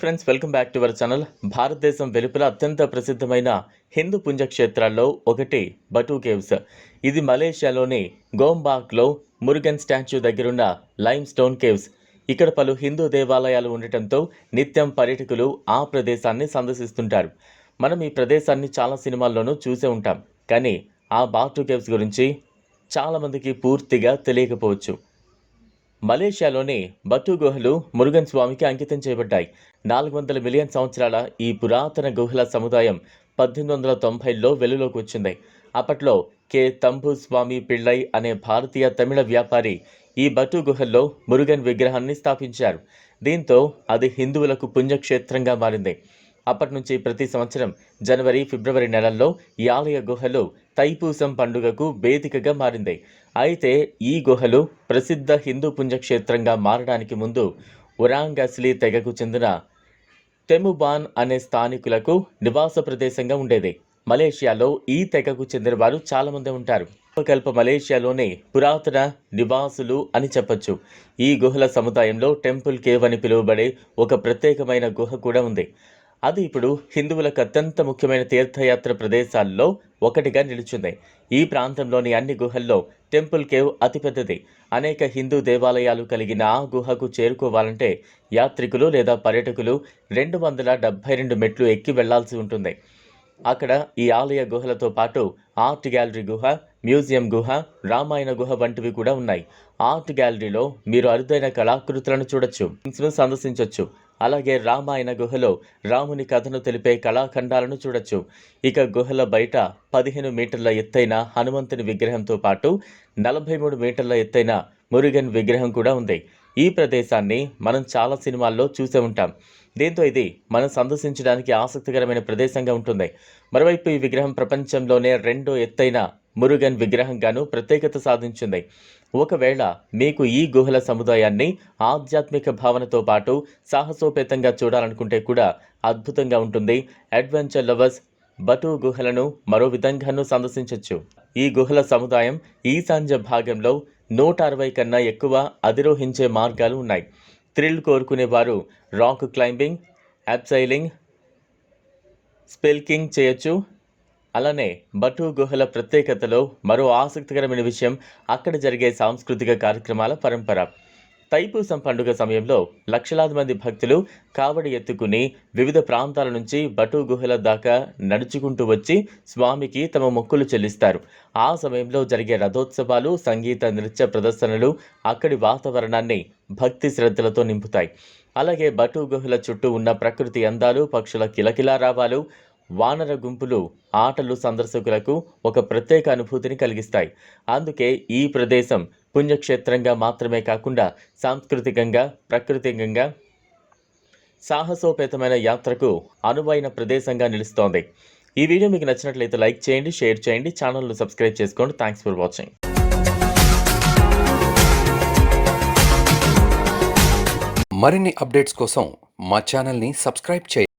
Friends, welcome back to our channel. భారతదేశం వెలుపల అత్యంత ప్రసిద్ధమైన హిందూ పుణ్యక్షేత్రాల్లో ఒకటి బటు కేవ్స్. ఇది మలేషియాలోని గోంబాక్లో మురుగన్ స్టాచ్యూ దగ్గరున్న లైమ్ స్టోన్ కేవ్స్. ఇక్కడ పలు హిందూ దేవాలయాలు ఉండటంతో నిత్యం పర్యాటకులు ఆ ప్రదేశాన్ని సందర్శిస్తుంటారు. మనం ఈ ప్రదేశాన్ని చాలా సినిమాల్లోనూ చూసే ఉంటాం, కానీ ఆ బాటు కేవ్స్ గురించి చాలామందికి పూర్తిగా తెలియకపోవచ్చు. మలేషియాలోని బటు గుహలు మురుగన్ స్వామికి అంకితం చేయబడ్డాయి. 400 మిలియన్ సంవత్సరాల ఈ పురాతన గుహల సముదాయం 1890లో వెలుగులోకి వచ్చింది. అప్పట్లో కె తంబు స్వామి పిళ్ళై అనే భారతీయ తమిళ వ్యాపారి ఈ బటు గుహల్లో మురుగన్ విగ్రహాన్ని స్థాపించారు. దీంతో అది హిందువులకు పుణ్యక్షేత్రంగా మారింది. అప్పటి నుంచి ప్రతి సంవత్సరం జనవరి, ఫిబ్రవరి నెలల్లో ఈ ఆలయ గుహలు తైపూసం పండుగకు వేదికగా మారింది. అయితే ఈ గుహలు ప్రసిద్ధ హిందూ పుణ్యక్షేత్రంగా మారడానికి ముందు ఉరాంగస్లీ తెగకు చెందిన తెముబాన్ అనే స్థానికులకు నివాస ప్రదేశంగా ఉండేది. మలేషియాలో ఈ తెగకు చెందిన వారు చాలామంది ఉంటారు. ఉపకల్ప మలేషియాలోని పురాతన నివాసులు అని చెప్పొచ్చు. ఈ గుహల సముదాయంలో టెంపుల్ కేవ్ అని పిలువబడే ఒక ప్రత్యేకమైన గుహ కూడా ఉంది. అది ఇప్పుడు హిందువులకు అత్యంత ముఖ్యమైన తీర్థయాత్ర ప్రదేశాల్లో ఒకటిగా నిలిచింది. ఈ ప్రాంతంలోని అన్ని గుహల్లో టెంపుల్ కేవ్ అతిపెద్దది. అనేక హిందూ దేవాలయాలు కలిగిన ఆ గుహకు చేరుకోవాలంటే యాత్రికులు లేదా పర్యాటకులు 272 మెట్లు ఎక్కి వెళ్లాల్సి ఉంటుంది. అక్కడ ఈ ఆలయ గుహలతో పాటు ఆర్ట్ గ్యాలరీ గుహ, మ్యూజియం గుహ, రామాయణ గుహ వంటివి కూడా ఉన్నాయి. ఆర్ట్ గ్యాలరీలో మీరు అరుదైన కళాకృతులను చూడొచ్చు, సందర్శించవచ్చు. అలాగే రామాయణ గుహలో రాముని కథను తెలిపే కళాఖండాలను చూడొచ్చు. ఇక గుహల బయట 15 మీటర్ల ఎత్తైన హనుమంతుని విగ్రహంతో పాటు 43 మీటర్ల ఎత్తైన మురుగన్ విగ్రహం కూడా ఉంది. ఈ ప్రదేశాన్ని మనం చాలా సినిమాల్లో చూసే ఉంటాం. దీంతో ఇది మనం సందర్శించడానికి ఆసక్తికరమైన ప్రదేశంగా ఉంటుంది. మరోవైపు ఈ విగ్రహం ప్రపంచంలోనే రెండో ఎత్తైన మురుగన్ విగ్రహంగాను ప్రత్యేకత సాధించింది. ఒకవేళ మీకు ఈ గుహల సముదాయాన్ని ఆధ్యాత్మిక భావనతో పాటు సాహసోపేతంగా చూడాలనుకుంటే కూడా అద్భుతంగా ఉంటుంది. అడ్వెంచర్ లవర్స్ బటు గుహలను మరో విధంగానూ సందర్శించవచ్చు. ఈ గుహల సముదాయం ఈశాన్య భాగంలో 160 కన్నా ఎక్కువ అధిరోహించే మార్గాలు ఉన్నాయి. థ్రిల్ కోరుకునే వారు రాక్ క్లైంబింగ్, అబ్సైలింగ్, స్పెల్కింగ్ చేయొచ్చు. అలానే బటు గుహల ప్రత్యేకతలో మరో ఆసక్తికరమైన విషయం అక్కడ జరిగే సాంస్కృతిక కార్యక్రమాల పరంపర. తైపూసం పండుగ సమయంలో లక్షలాది మంది భక్తులు కావడి ఎత్తుకుని వివిధ ప్రాంతాల నుంచి బటు గుహల దాకా నడుచుకుంటూ వచ్చి స్వామికి తమ మొక్కులు చెల్లిస్తారు. ఆ సమయంలో జరిగే రథోత్సవాలు, సంగీత, నృత్య ప్రదర్శనలు అక్కడి వాతావరణాన్ని భక్తి శ్రద్ధలతో నింపుతాయి. అలాగే బటు గుహల చుట్టూ ఉన్న ప్రకృతి అందాలు, పక్షుల కిలకిలారావాలు, వానర గుంపులు, ఆటలు సందర్శకులకు ఒక ప్రత్యేక అనుభూతిని కలిగిస్తాయి. అందుకే ఈ ప్రదేశం పుణ్యక్షేత్రంగా మాత్రమే కాకుండా సాంస్కృతికంగా, ప్రకృతికంగా సాహసోపేతమైన యాత్రకు అనువైన ప్రదేశంగా నిలుస్తోంది. ఈ వీడియో మీకు నచ్చినట్లయితే లైక్ చేయండి, షేర్ చేయండి, ఛానల్ను సబ్స్క్రైబ్ చేసుకోండి. Thanks for watching. మరిన్ని అప్డేట్స్ కోసం మా ఛానల్ని సబ్స్క్రైబ్ చేయండి.